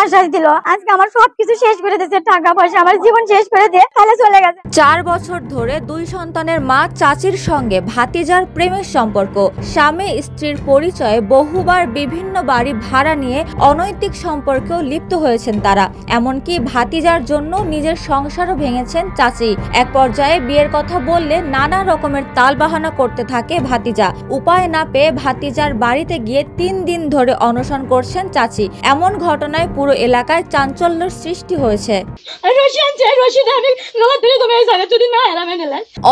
আশ্বাস দিল, আজকে আমার সবকিছু শেষ করে দিয়েছে, টাকা পয়সা আমার জীবন শেষ করে দিয়ে তাহলে চলে গেছে। 4 বছর ধরে 2 সন্তানের মা চাচির সঙ্গে ভাতিজার প্রেমের সম্পর্ক। স্বামী স্ত্রীর পরিচয়ে বহুবার বিভিন্ন বাড়ি ভাড়া নিয়ে অনৈতিক সম্পর্কেও লিপ্ত হয়েছেন তারা। এমনকি ভাতিজার জন্য নিজের সংসারও ভেঙেছেন চাচি। এক পর্যায়ে বিয়ের কথা বললে নানা রকমের তালবাহানা করতে থাকে ভাতিজা। উপায় না পেয়ে ভাতিজার বাড়িতে গিয়ে 3 দিন ধরে অনশন করছেন চাচি। এমন ঘটনায় পুরো এলাকায় চাঞ্চল্যের সৃষ্টি হয়েছে।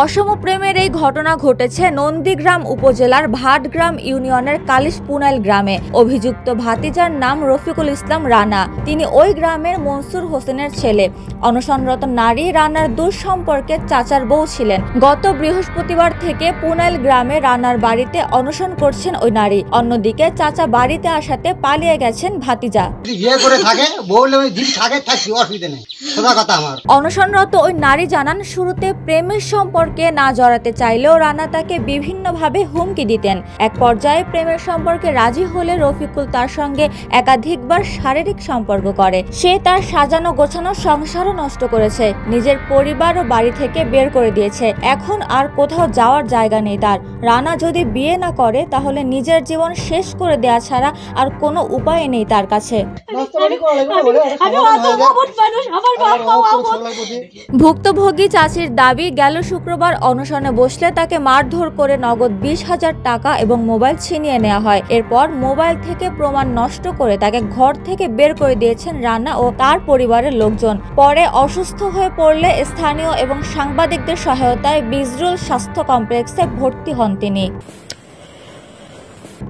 অসম প্রেমের এই ঘটনা ঘটেছে নন্দীগ্রাম উপজেলার ভাটগ্রাম ইউনিয়নের কালিশ পুনাইল গ্রামে। অভিযুক্ত ভাতিজার নাম রফিকুল ইসলাম রানা। তিনি ওই গ্রামের মনসুর হোসেনের ছেলে। অনশনরত নারী রানার দূর সম্পর্কে চাচার বউ ছিলেন। গত বৃহস্পতিবার থেকে পুনাইল গ্রামে রানার বাড়িতে অনশন করছেন ওই নারী। অন্যদিকে চাচা বাড়িতে আসাতে পালিয়ে গেছেন ভাতিজা। অনশনরত ওই নারী জানান, শুরুতে প্রেমের সম্পর্কে না জড়াতে চাইলেও রানা তাকে বিভিন্নভাবে হুমকি দিতেন। এক পর্যায়ে প্রেমের সম্পর্কে রাজি হলে রফিকুল তার সঙ্গে একাধিকবার শারীরিক সম্পর্ক করে। সে তার সাজানো গোছানো সংসারও নষ্ট করেছে, নিজের পরিবার ও বাড়ি থেকে বের করে দিয়েছে। এখন আর কোথাও যাওয়ার জায়গা নেই তার। রানা যদি বিয়ে না করে তাহলে নিজের জীবন শেষ করে দেয়া ছাড়া আর কোনো উপায় নেই তার কাছে। ভুক্তভোগী চাচির দাবি, গেল শুক্রবার অনশনে বসলে তাকে মারধর করে নগদ 20,000 টাকা এবং মোবাইল ছিনিয়ে নেওয়া হয়। এরপর মোবাইল থেকে প্রমাণ নষ্ট করে তাকে ঘর থেকে বের করে দিয়েছেন রানা ও তার পরিবারের লোকজন। পরে অসুস্থ হয়ে পড়লে স্থানীয় এবং সাংবাদিকদের সহায়তায় বিজরুল স্বাস্থ্য কমপ্লেক্সে ভর্তি হন তিনি।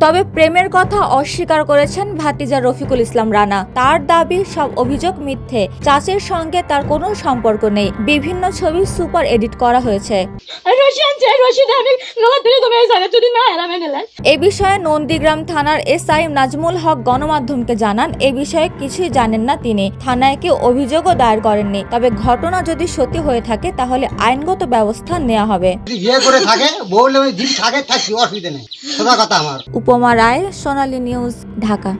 তবে প্রেমের কথা অস্বীকার করেছেন ভাতিজা রফিকুল ইসলাম রানা। তার দাবি, সব অভিযোগ মিথ্যে। চাচির সঙ্গে তার কোনো সম্পর্ক নেই। বিভিন্ন ছবি সুপার এডিট করা হয়েছে। এ বিষয়ে নন্দীগ্রাম থানার এসআই নাজমুল হক গণমাধ্যমকে জানান, এ বিষয়ে কিছুই জানেন না তিনি। থানায় কেউ অভিযোগও দায়ের করেননি। তবে ঘটনা যদি সত্যি হয়ে থাকে তাহলে আইনগত ব্যবস্থা নেওয়া হবে। উপমা রায়, সোনালী নিউজ, ঢাকা।